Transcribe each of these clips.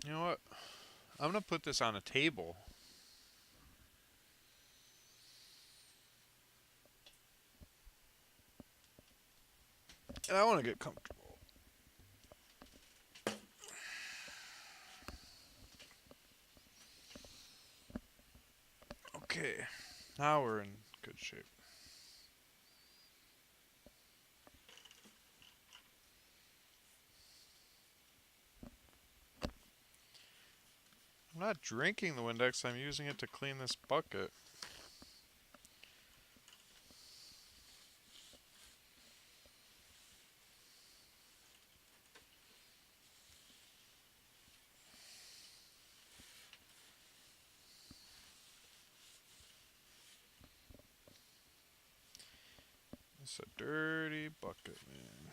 You know what? I'm gonna put this on a table. And I want to get comfortable. Okay. Now we're in good shape. I'm not drinking the Windex, I'm using it to clean this bucket. It's a dirty bucket, man.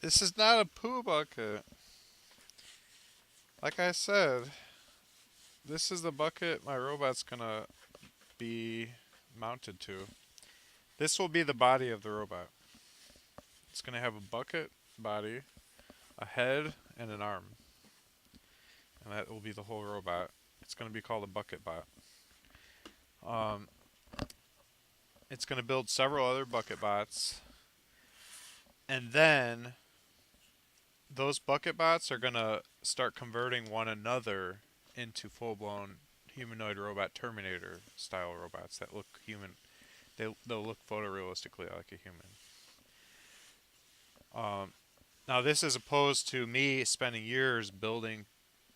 This is not a poo bucket. Like I said, this is the bucket my robot's gonna be mounted to. This will be the body of the robot. It's gonna have a bucket body, a head, and an arm. And that will be the whole robot. It's gonna be called a bucket bot. Um, it's gonna build several other bucket bots, and then those bucket bots are gonna start converting one another into full-blown humanoid robot Terminator style robots that look human. They'll look photorealistically like a human. Um, Now this is opposed to me spending years building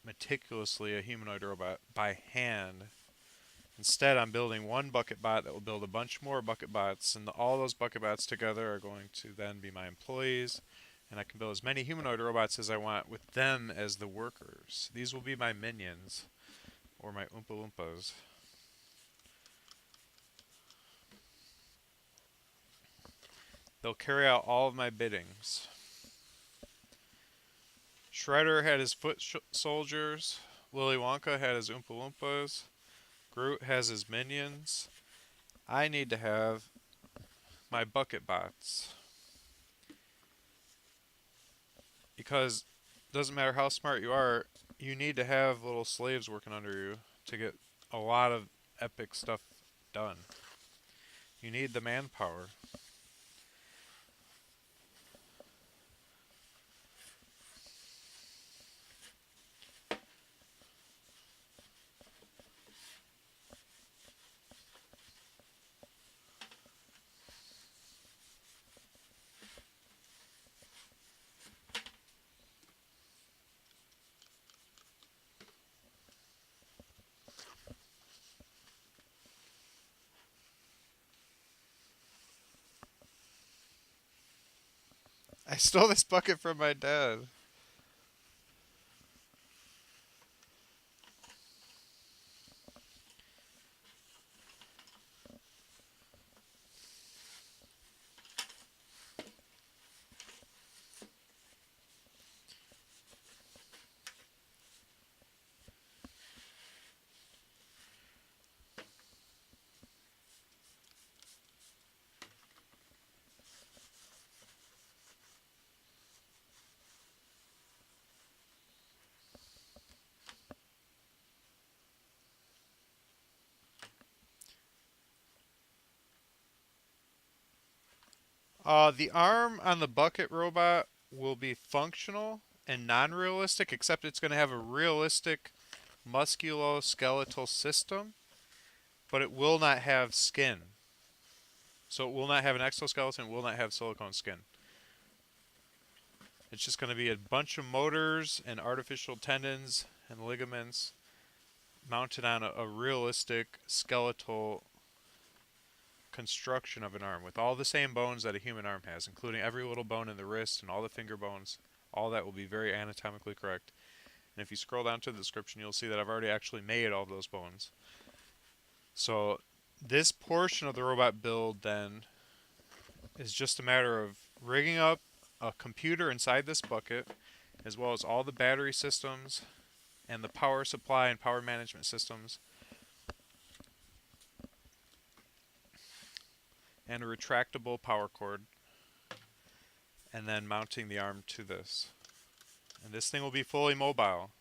meticulously a humanoid robot by hand. Instead, I'm building one bucket bot that will build a bunch more bucket bots, and all those bucket bots together are going to then be my employees, and I can build as many humanoid robots as I want with them as the workers. These will be my minions, or my Oompa Loompas. They'll carry out all of my biddings. Shredder had his foot soldiers. Willy Wonka had his Oompa Loompas. Groot has his minions. I need to have my bucket bots. Because it doesn't matter how smart you are, you need to have little slaves working under you to get a lot of epic stuff done. You need the manpower. I stole this bucket from my dad. The arm on the bucket robot will be functional and non-realistic, except it's going to have a realistic musculoskeletal system, but it will not have skin. So it will not have an exoskeleton, it will not have silicone skin. It's just going to be a bunch of motors and artificial tendons and ligaments mounted on a realistic skeletal construction of an arm with all the same bones that a human arm has, including every little bone in the wrist and all the finger bones. All that will be very anatomically correct. And if you scroll down to the description, you'll see that I've already actually made all those bones. So this portion of the robot build then is just a matter of rigging up a computer inside this bucket, as well as all the battery systems and the power supply and power management systems, and a retractable power cord, and then mounting the arm to this. And this thing will be fully mobile.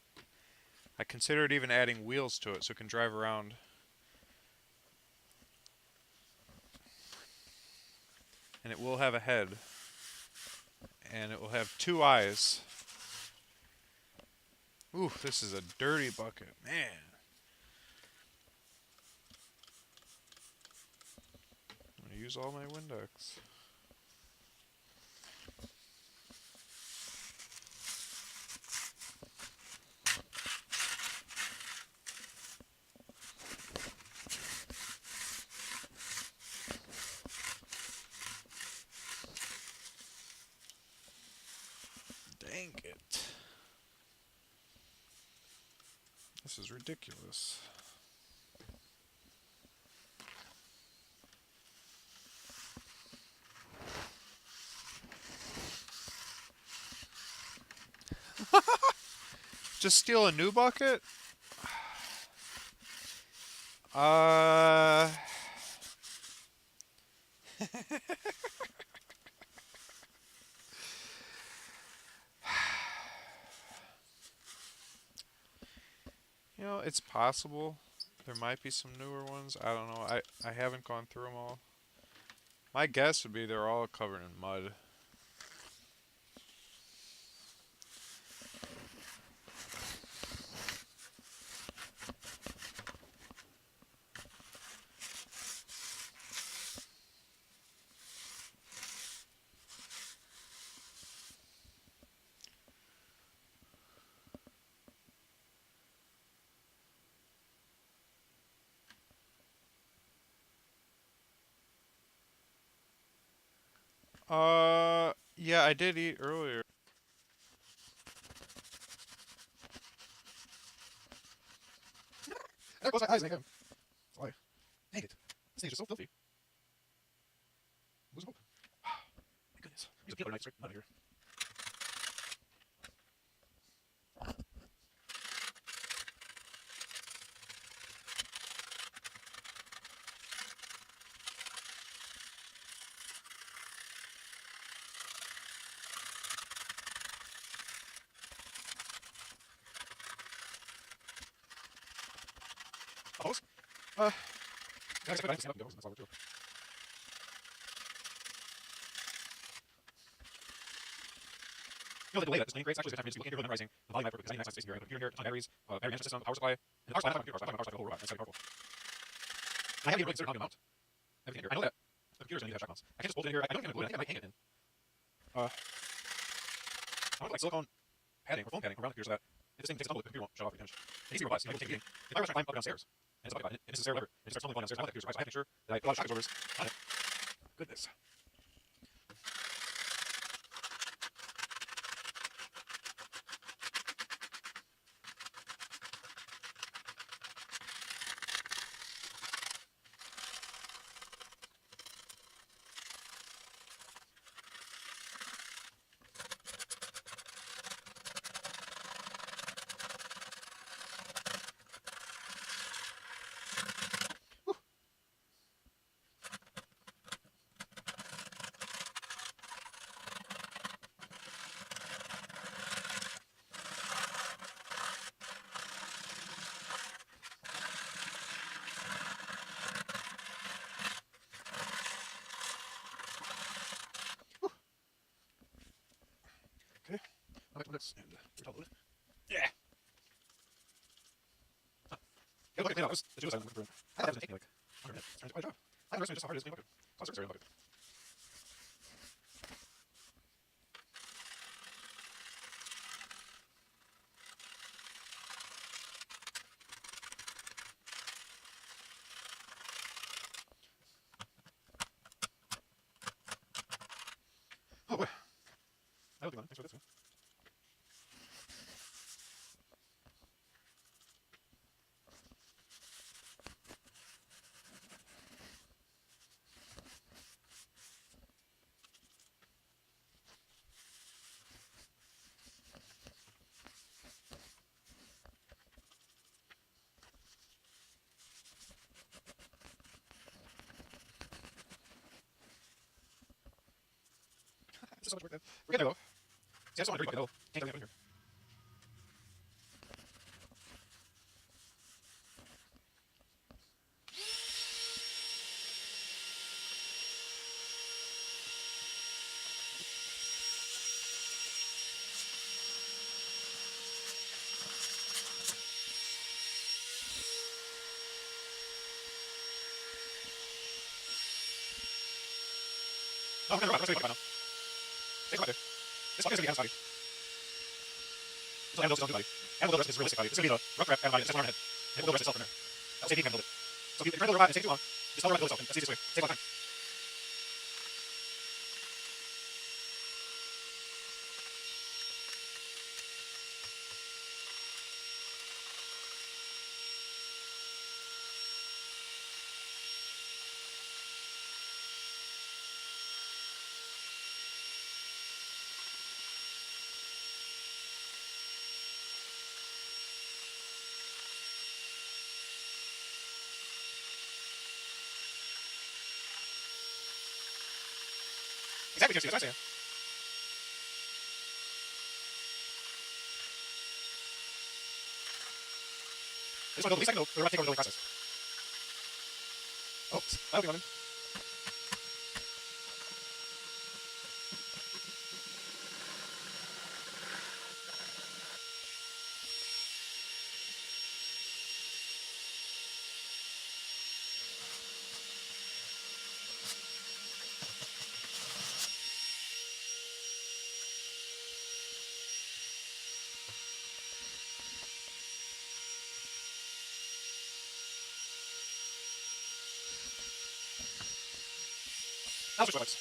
I considered even adding wheels to it so it can drive around. And it will have a head. And it will have 2 eyes. Ooh, this is a dirty bucket, man. I'm gonna use all my Windex. Dang it. This is ridiculous. Just steal a new bucket? Uh... You know, it's possible. There might be some newer ones. I don't know. I haven't gone through them all. My guess would be they're all covered in mud. Yeah, I did eat earlier. I close my eyes and I get them. Why? Dang it. This thing is just so filthy. Lose hope. My goodness. Use a peanut butter knife straight out of here. Almost. Yeah, I guess I could stand up and go. That's all we're doing. You know, the delay that this thing creates actually is going to be looking here, memorizing the volume network, because 99 space here. I have a computer here, a ton of batteries, battery management system, power supply. And the power supply, I'm not talking about computer power supply, I'm talking about the whole robot. That's very powerful. And I haven't even really considered how to mount everything here. I know that the computer's going to need to have shock mounts. I can't just bolt it in here. I don't think I'm going to glue it. I think I might hang it in. I want like silicone padding or foam padding around the computer so that if this thing takes a tumble, the computer won't shut off every 10 minutes. It needs to be robust. You know, it will take heating. If I were to climb up and downstairs, and it's a bucket button, and this is a stair lever, and it starts tumbling downstairs, I want that computer so I have to make sure that I put a lot of shock absorbers on it. Goodness. coordinates, and here's how to load it. Yeah. Yeah, look at it. The Jules Island working for I thought that was taking like 100 minutes. It's quite a job. I underestimated just how hard it is to make a bucket. Plus, it's very bucket. Oh boy. I hope you want it. Thanks for this one. This is so much work then. We're getting there though. See, I just want a dirty bucket though. Can't get anything here. Oh, I'm gonna robot. Let's take a bucket now. Take a bucket. This bucket is gonna be Adam's body. This will handle its own body. And we'll build the rest of his realistic body. This is gonna be the rough draft Adam body that's just on our head. And we'll build the rest itself from there. That'll save you can build it. So if you're trying to build a robot and it's taking too long, just tell the robot to build itself. That's the easiest way. Save a lot of time. Exactly, Gypsy, that's what I'm saying. I just want to build the least I can build, or we're not taking over the building process. Oh, that'll be running. Now switch robots.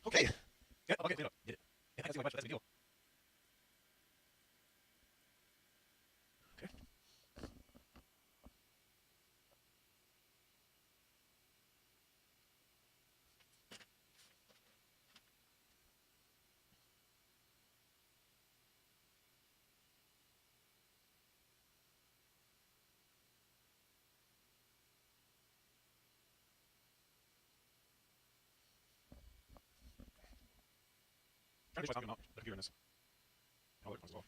Okay. Yeah, I'll get it cleaned up. Get it. Yeah, I can see my budget. That's a big deal. Okay. Trying to reach my time out. The computer in this. All the other ones as well.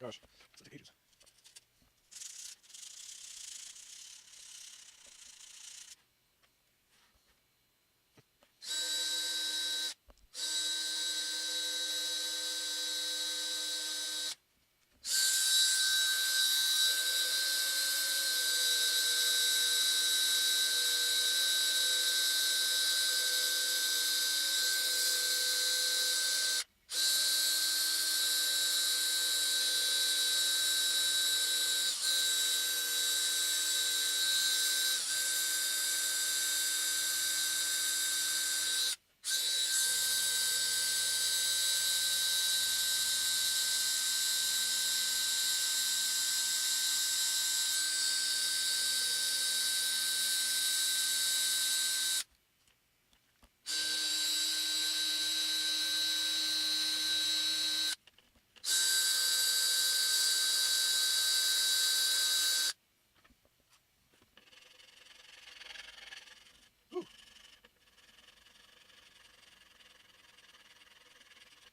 gosh, it's gonna take ages.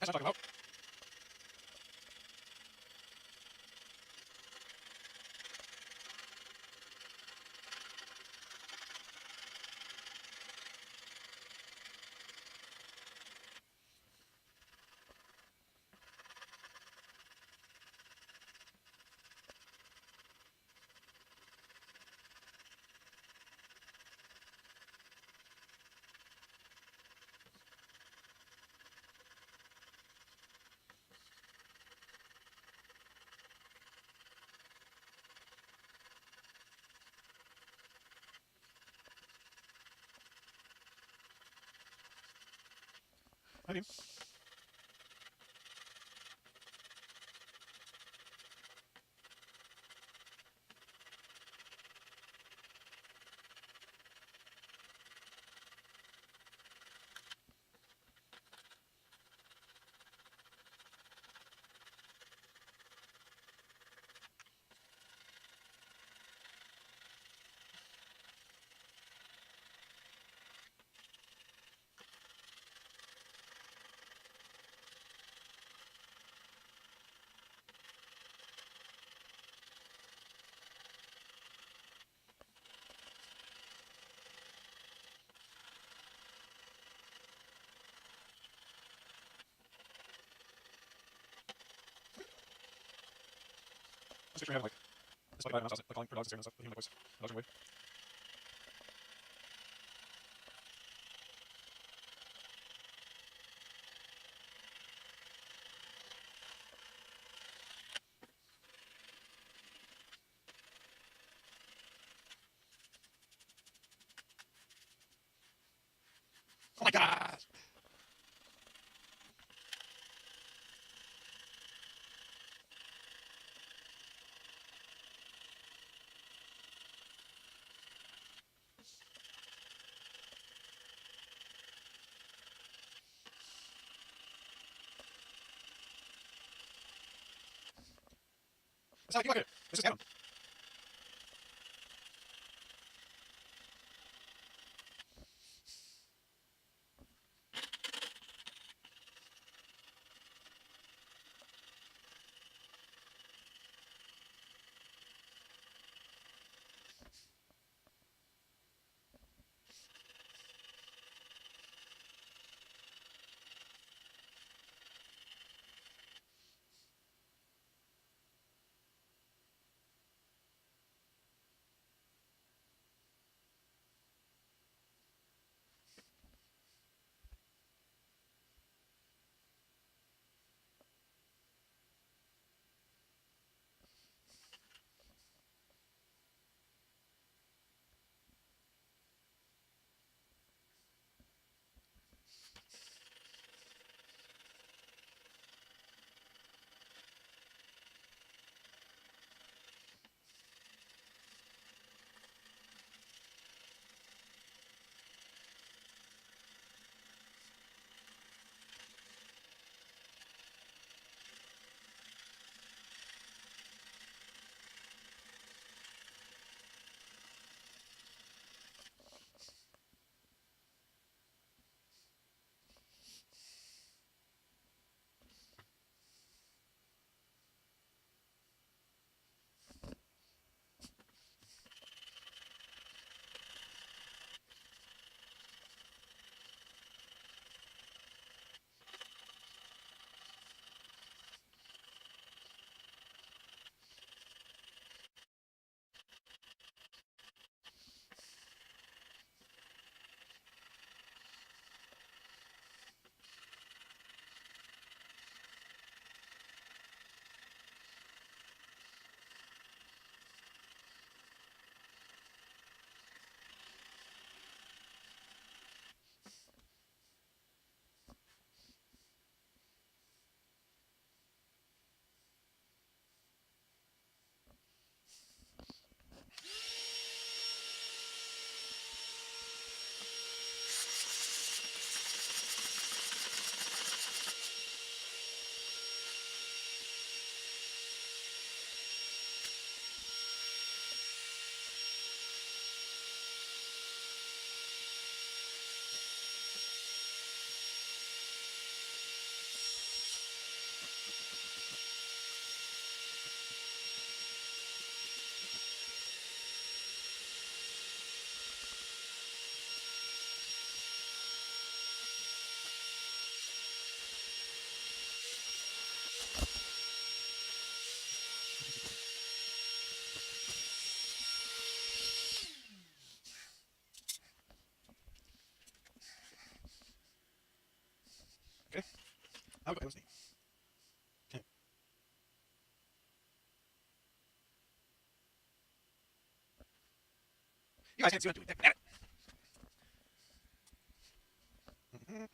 That's what I'm talking about. I mean, this picture having like this like mouse, like calling for dogs and stuff, the human voice, dogs away. Oh my god! That's how I keep like it. It's just down. let's see. You guys can't see what I'm doing. Damn it.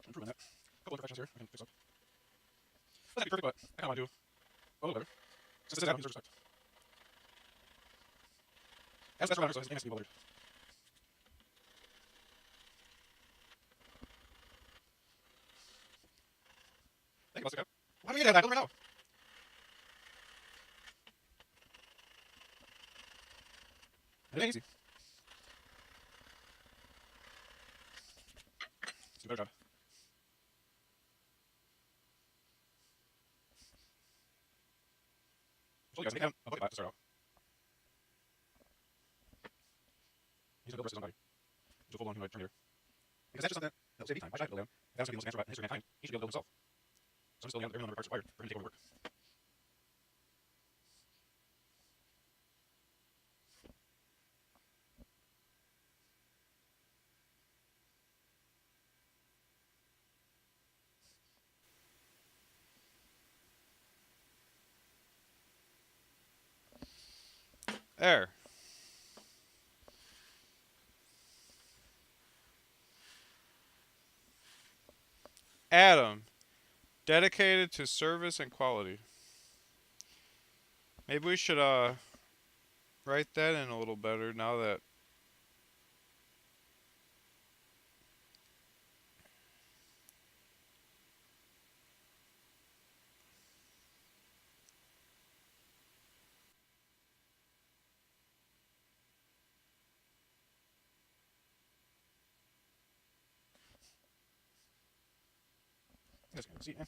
Improving that. A couple of imperfections here I can fix up. Doesn't have to be perfect, but I kind of want to do a little better. Since this is Adam, he deserves respect. Adam's best runner, so his game has to be well. Thank you, Buster Cup. How do we get that? I don't know. It ain't easy. Let's do a better job. I told you guys, make Adam a bucket bot to start out. He's gonna build the rest of his own body. He's a full-blown humanoid Terminator. Because that's just something that'll save me time. Why should I build him? If Adam's gonna be the most advanced robot in history of mankind, he should be able to build himself. So I'm just building every number of parts required for him to take over the work. There. Adam, dedicated to service and quality. Maybe we should write that in a little better now that that's good. See, thank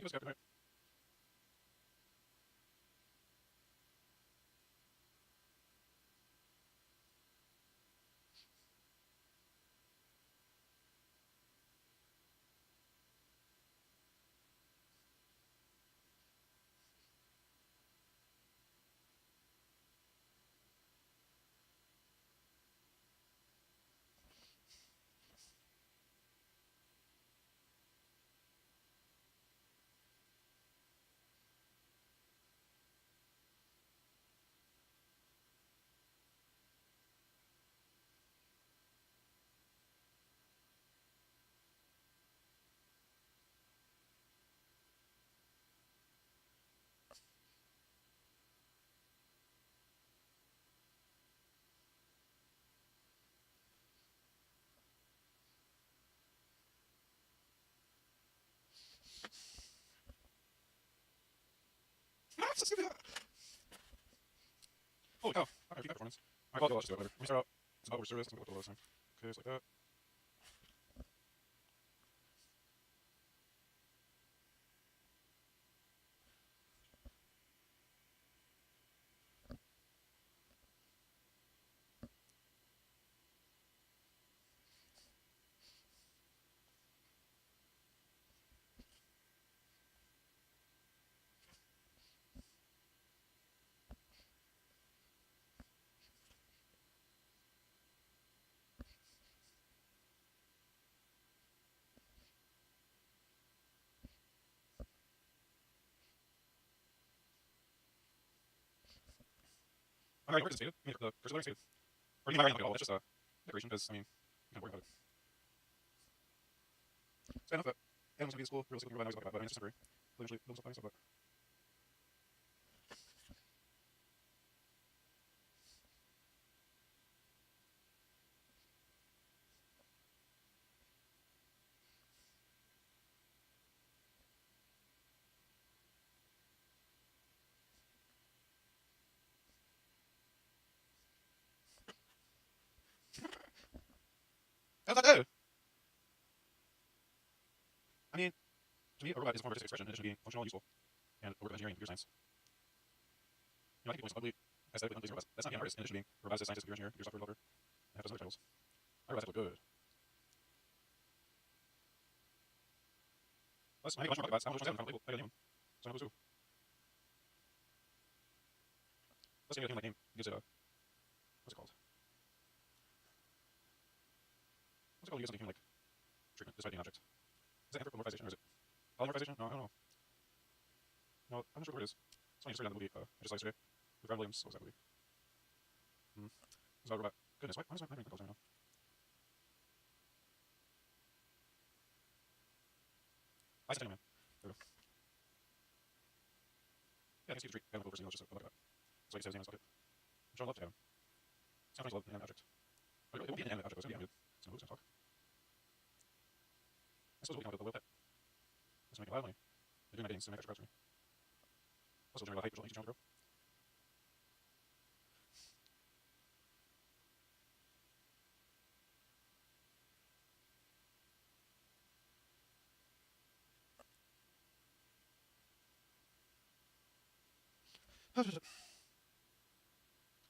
you, Scott. Right. Holy cow. Okay, keep that performance. Alright, well, I'll just do it, whatever. Let me start out. It's about over service. I'm going to go to the last time. Okay, just like that. I'm already working stated. I mean, the cursor already stated. Or you mean already not at all? It's just a decoration because, I mean, you can't worry about it. So I know that animals can be in school realistically, but I mean, it's just temporary. They'll eventually build something, so but. That's not good! I mean, to me, a robot is a form of artistic expression, and it should be functional, useful, and a work of engineering and computer science. You know, I think people ugly, aesthetically unpleasing robots. That's not being an artist, and it should be a roboticist, scientist, computer engineer, computer software developer, and have those other titles. My robots look good. Plus, I need a bunch more robots. I don't know which one's out. I got a new one. So I know who's who. Plus, I need a thing like name. Gives it a. What's it called? What's it called? You get something human like treatment, this object. Is it anthropomorphization or is it polymorphization? No, I don't know. No, I'm not sure what the word is. Somebody just read on the movie I just saw yesterday with Robin Williams. What was that movie? It was about a robot. Goodness, why is my memory right now? Bicentennial Man. There we go. Yeah, I can see the tree. I don't know if it's just a bucket. So he says his name is bucket. I'm showing love to Adam. Sounds like love in an object. But it won't be an animate object, it's going to be animated. So who's going to talk? I suppose we can come up with a whale pet. Let's make it loud money. They're doing my biddings to manufacture products for me. Also, generate a lot of hate, which will make each channel grow.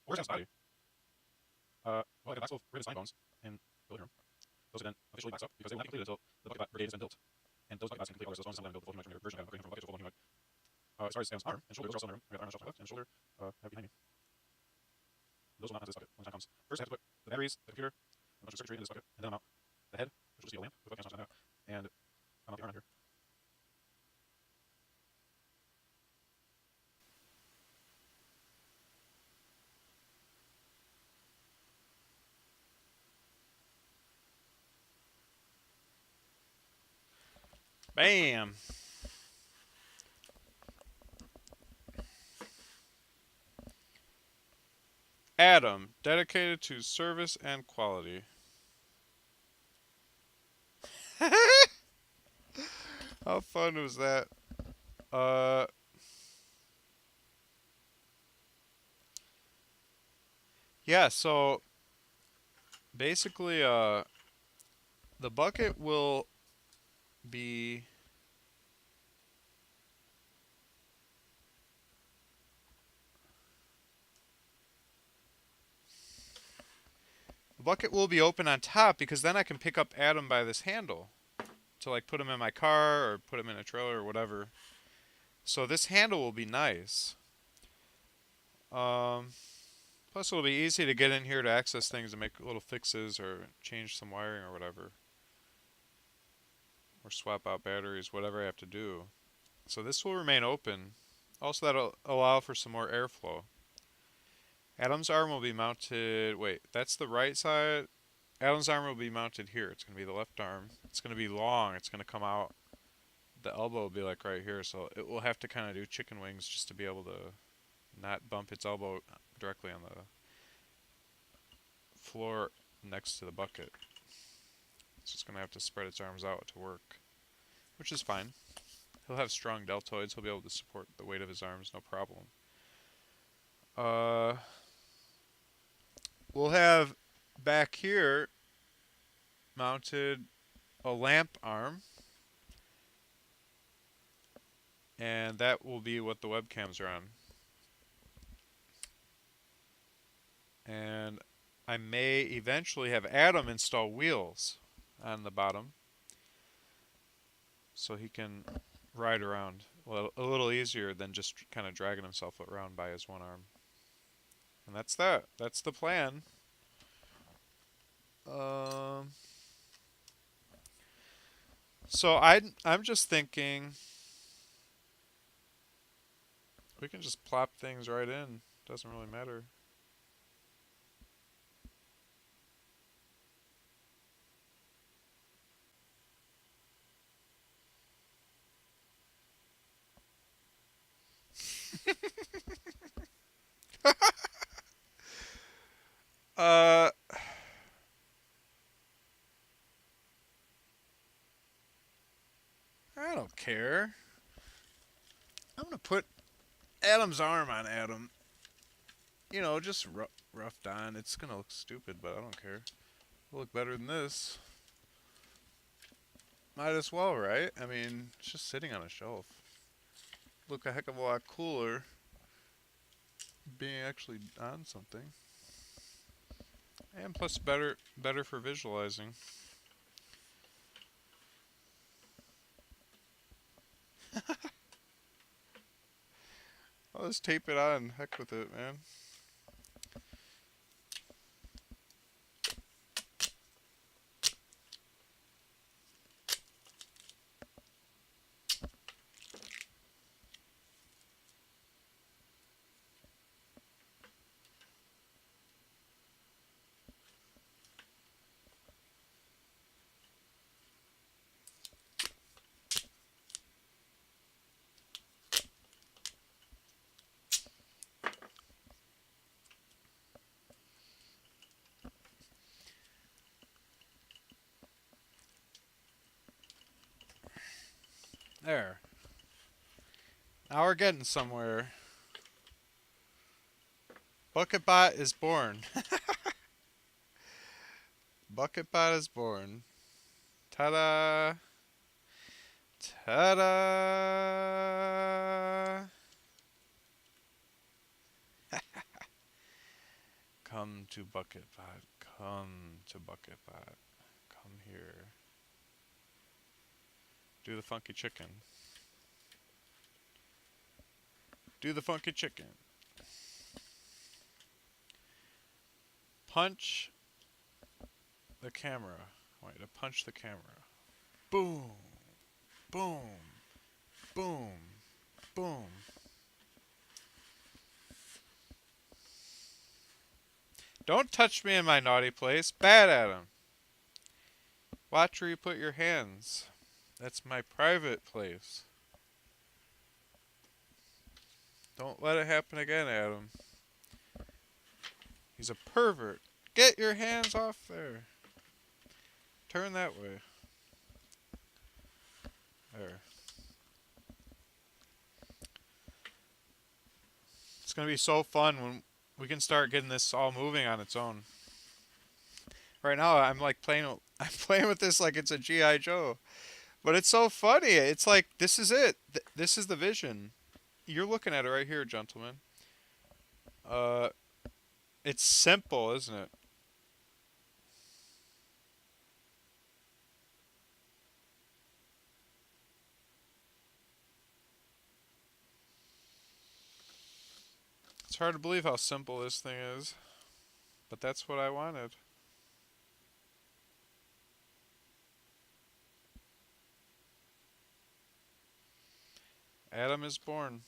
Where's Sam's body? Well, I got a box full of rib and spine bones in the living room. Those are then officially boxed up because they will not be completed until the bucket bot brigade has been built. And those bucket bots can complete all the rest of those bones and build the full humanoid version of Adam, upgrading from a bucket to a full humanoid. As far as Sam's arm and shoulder, those are also in the room. I got the arm on the shelf to my left and the shoulder right behind me. Those will not mount to this bucket when the time comes. First, I have to put the batteries, the computer, a bunch of circuitry in this bucket, and then I'll mount the head, which will just be a lamp with webcams mounted on it, and I'll mount the arm on here. Bam! Adam, dedicated to service and quality. How fun was that? Yeah, so basically, the bucket will be open on top because then I can pick up Adam by this handle to like put him in my car or put him in a trailer or whatever. So this handle will be nice. Plus it'll be easy to get in here to access things to make little fixes or change some wiring or whatever. Or swap out batteries, whatever I have to do. So this will remain open. Also that'll allow for some more airflow. Adam's arm will be mounted, wait, that's the right side. Adam's arm will be mounted here. It's going to be the left arm. It's going to be long. It's going to come out. The elbow will be like right here. So it will have to kind of do chicken wings just to be able to not bump its elbow directly on the floor next to the bucket. So it's going to have to spread its arms out to work, which is fine. He'll have strong deltoids. He'll be able to support the weight of his arms, no problem. We'll have back here mounted a lamp arm, and that will be what the webcams are on. And I may eventually have Adam install wheels on the bottom so he can ride around a little easier than just kind of dragging himself around by his one arm. And that's that. That's the plan. So I'm just thinking we can just plop things right in. Doesn't really matter. Adam's arm on Adam. You know, just roughed on. It's gonna look stupid, but I don't care. It'll look better than this. Might as well, right? I mean, it's just sitting on a shelf. Look a heck of a lot cooler being actually on something. And plus better for visualizing. I'll just tape it on. Heck with it, man. There. Now we're getting somewhere. BucketBot is born. BucketBot is born. Ta-da! Ta-da! Come to BucketBot. Come to BucketBot. Come here. Do the funky chicken. Do the funky chicken. Punch the camera. I want you to punch the camera. Boom. Boom. Boom. Boom. Don't touch me in my naughty place. Bad Adam. Watch where you put your hands. That's my private place. Don't let it happen again, Adam. He's a pervert. Get your hands off there. Turn that way. There. It's going to be so fun when we can start getting this all moving on its own. Right now, I'm like playing with this like it's a G.I. Joe. But it's so funny. It's like, this is it. This is the vision. You're looking at it right here, gentlemen. It's simple, isn't it? It's hard to believe how simple this thing is. But that's what I wanted. Adam is born.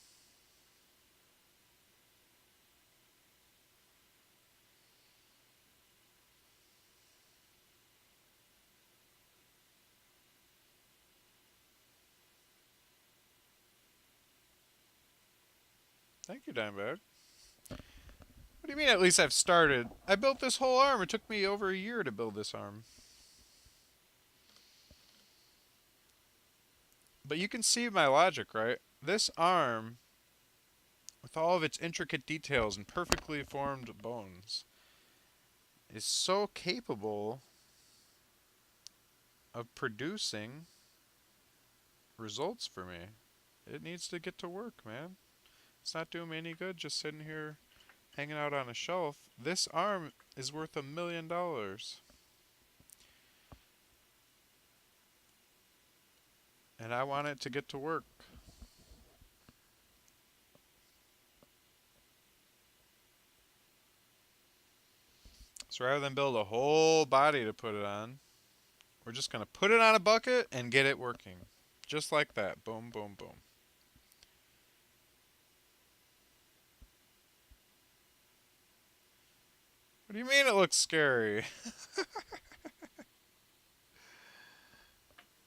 Thank you, Dimebag. What do you mean at least I've started? I built this whole arm. It took me over a year to build this arm. But you can see my logic, right? This arm, with all of its intricate details and perfectly formed bones, is so capable of producing results for me. It needs to get to work, man. It's not doing me any good just sitting here hanging out on a shelf. This arm is worth $1 million. And I want it to get to work. So rather than build a whole body to put it on, we're just going to put it on a bucket and get it working. Just like that. Boom, boom, boom. What do you mean it looks scary?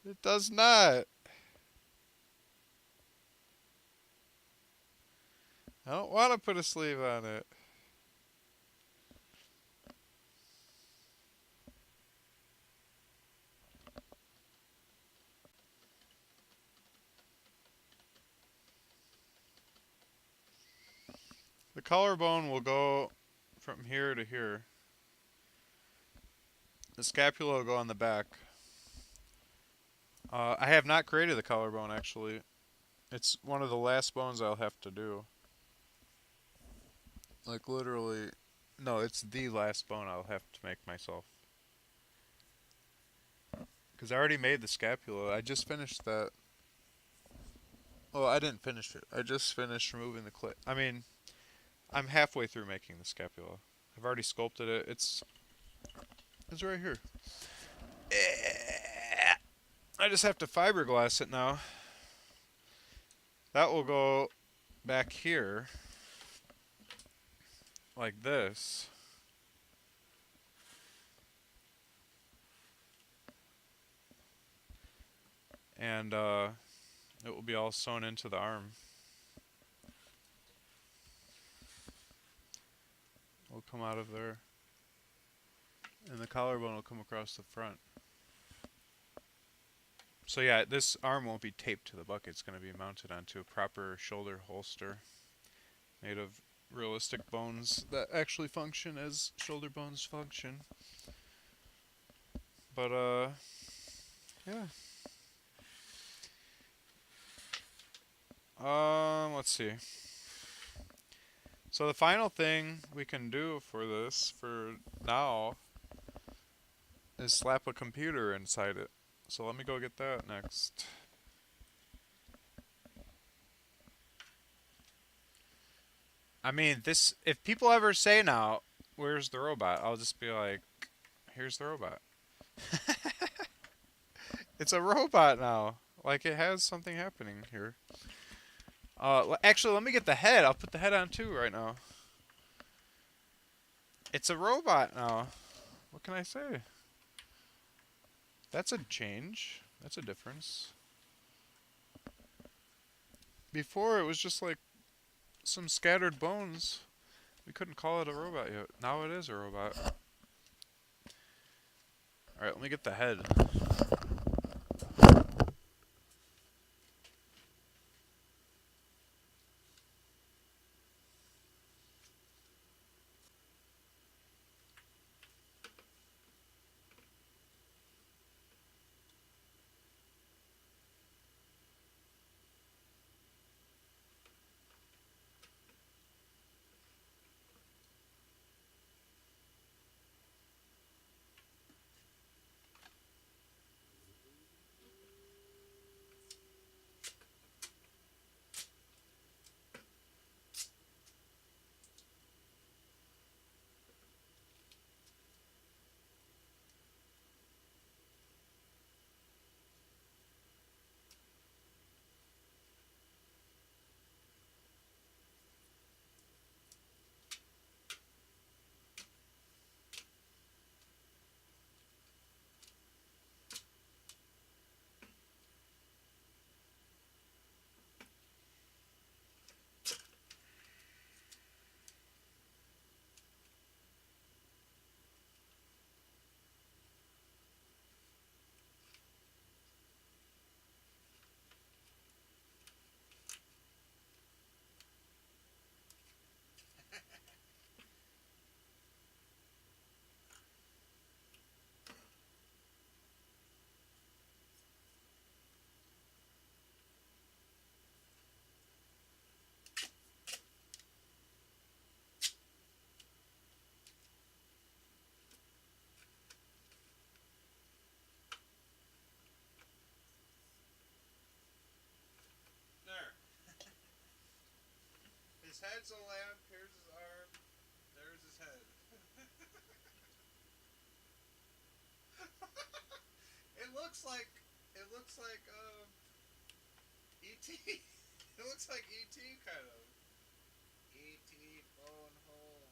It does not. I don't want to put a sleeve on it. The collarbone will go from here to here. The scapula will go on the back. I have not created the collarbone actually. It's one of the last bones I'll have to do. Like literally, no, it's the last bone I'll have to make myself. Because I already made the scapula. I just finished that. Oh, I didn't finish it. I just finished removing the clip. I mean, I'm halfway through making the scapula. I've already sculpted it. It's right here. I just have to fiberglass it now. That will go back here like this. And it will be all sewn into the arm. Will come out of there. And the collarbone will come across the front. So yeah, this arm won't be taped to the bucket. It's going to be mounted onto a proper shoulder holster made of realistic bones that actually function as shoulder bones function. But yeah. Let's see. So the final thing we can do for this, for now, is slap a computer inside it. So let me go get that next. I mean, this, if people ever say now, where's the robot? I'll just be like, here's the robot. It's a robot now. Like, it has something happening here. Actually, let me get the head. I'll put the head on too right now. It's a robot now. What can I say? That's a change. That's a difference. Before, it was just like some scattered bones. We couldn't call it a robot yet. Now it is a robot. Alright, let me get the head. There. His head's a lamp, here's his arm, there's his head. it looks like E.T. It looks like E.T. kind of. E.T. phone home.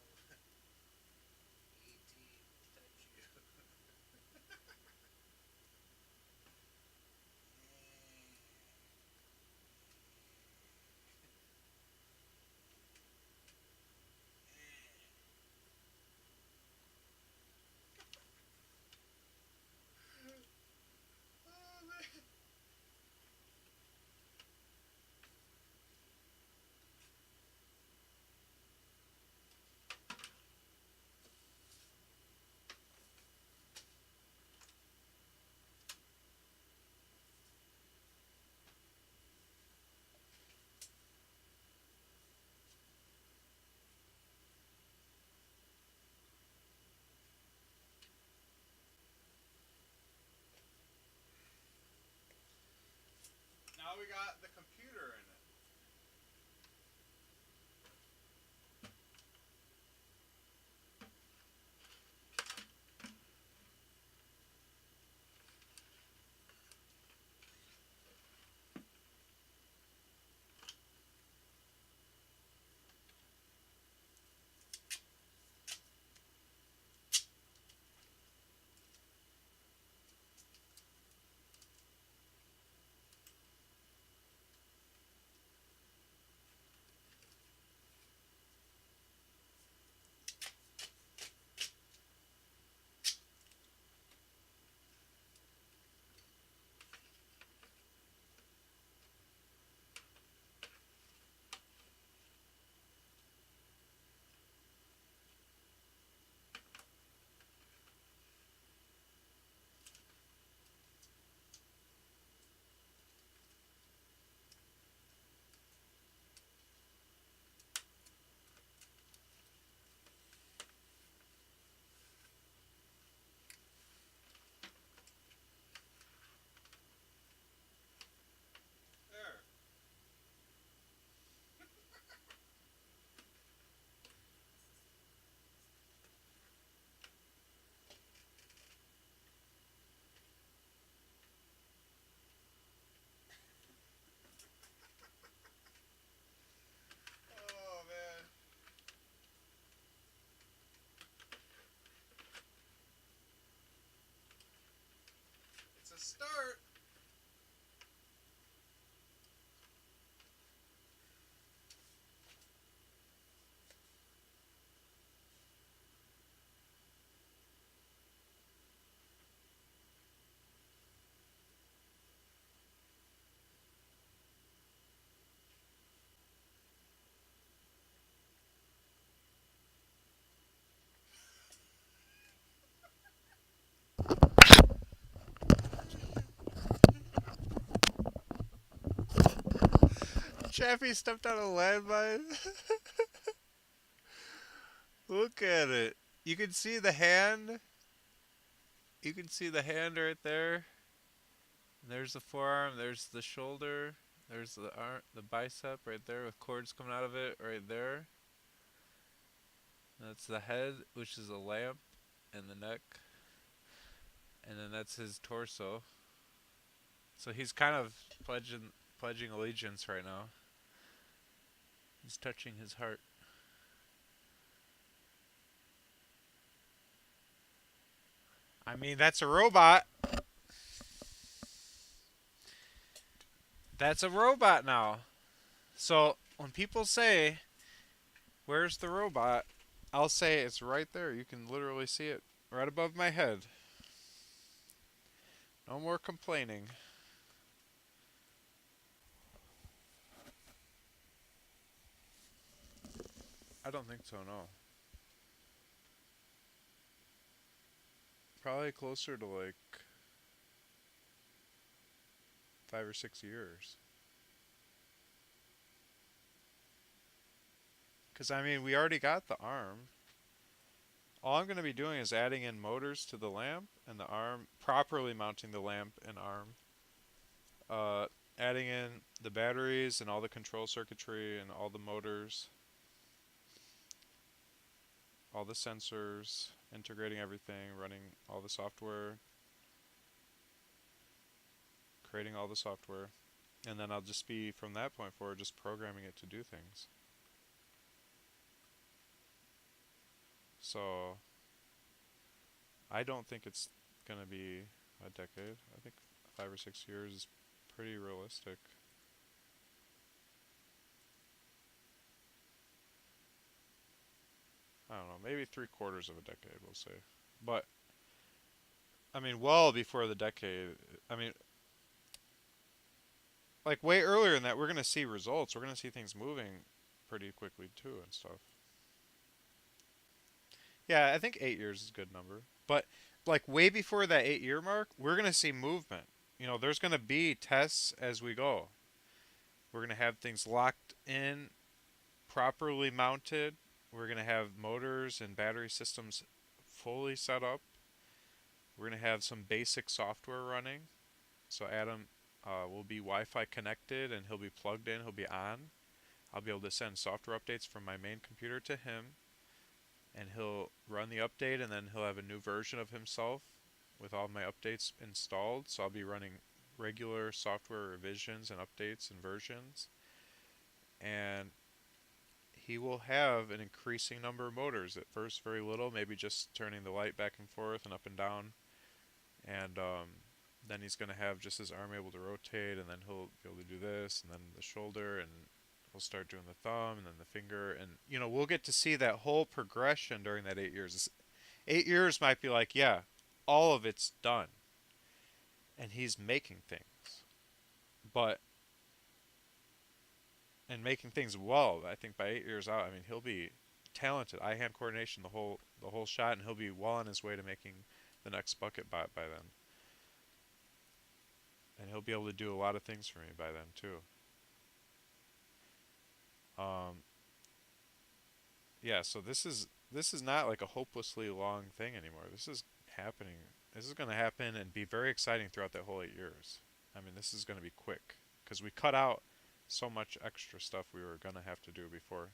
E.T. touch you. Oh, man. got the computer in it. There. Oh man. It's a start. Chappie stepped on a landmine. Look at it. You can see the hand. You can see the hand right there. There's the forearm. There's the shoulder. There's the arm, the bicep right there with cords coming out of it right there. That's the head, which is a lamp, and the neck. And then that's his torso. So he's kind of pledging allegiance right now. He's touching his heart. I mean, that's a robot. That's a robot now. So when people say, "Where's the robot?" I'll say it's right there. You can literally see it right above my head. No more complaining. I don't think so, no. Probably closer to like 5 or 6 years. Because, I mean, we already got the arm. All I'm going to be doing is adding in motors to the lamp and the arm, properly mounting the lamp and arm. Adding in the batteries and all the control circuitry and all the motors, all the sensors, integrating everything, running all the software, creating all the software. And then I'll just be, from that point forward, just programming it to do things. So I don't think it's going to be a decade. I think 5 or 6 years is pretty realistic. I don't know, maybe 3/4 of a decade, we'll say. But, I mean, well before the decade, I mean, like way earlier than that, we're going to see results. We're going to see things moving pretty quickly too and stuff. Yeah, I think 8 years is a good number. But like way before that 8 year mark, we're gonna see movement. You know, there's gonna be tests as we go. We're gonna have things locked in, properly mounted. We're gonna have motors and battery systems fully set up. We're gonna have some basic software running. So Adam will be Wi-Fi connected and he'll be plugged in, he'll be on. I'll be able to send software updates from my main computer to him, and he'll run the update, and then he'll have a new version of himself with all my updates installed. So I'll be running regular software revisions and updates and versions, and he will have an increasing number of motors. At first, very little, maybe just turning the light back and forth and up and down, and then he's going to have just his arm able to rotate, and then he'll be able to do this, and then the shoulder, and we'll start doing the thumb, and then the finger, and we'll get to see that whole progression during that 8 years. 8 years might be like, yeah, all of it's done, and he's making things, but and making things well. I think by 8 years out, I mean he'll be talented, eye-hand coordination, the whole shot, and he'll be well on his way to making the next bucket bot by then. And he'll be able to do a lot of things for me by then too. Um, yeah, so this is not like a hopelessly long thing anymore. This is happening. This is going to happen and be very exciting throughout that whole 8 years. I mean, this is going to be quick because we cut out so much extra stuff we were going to have to do before.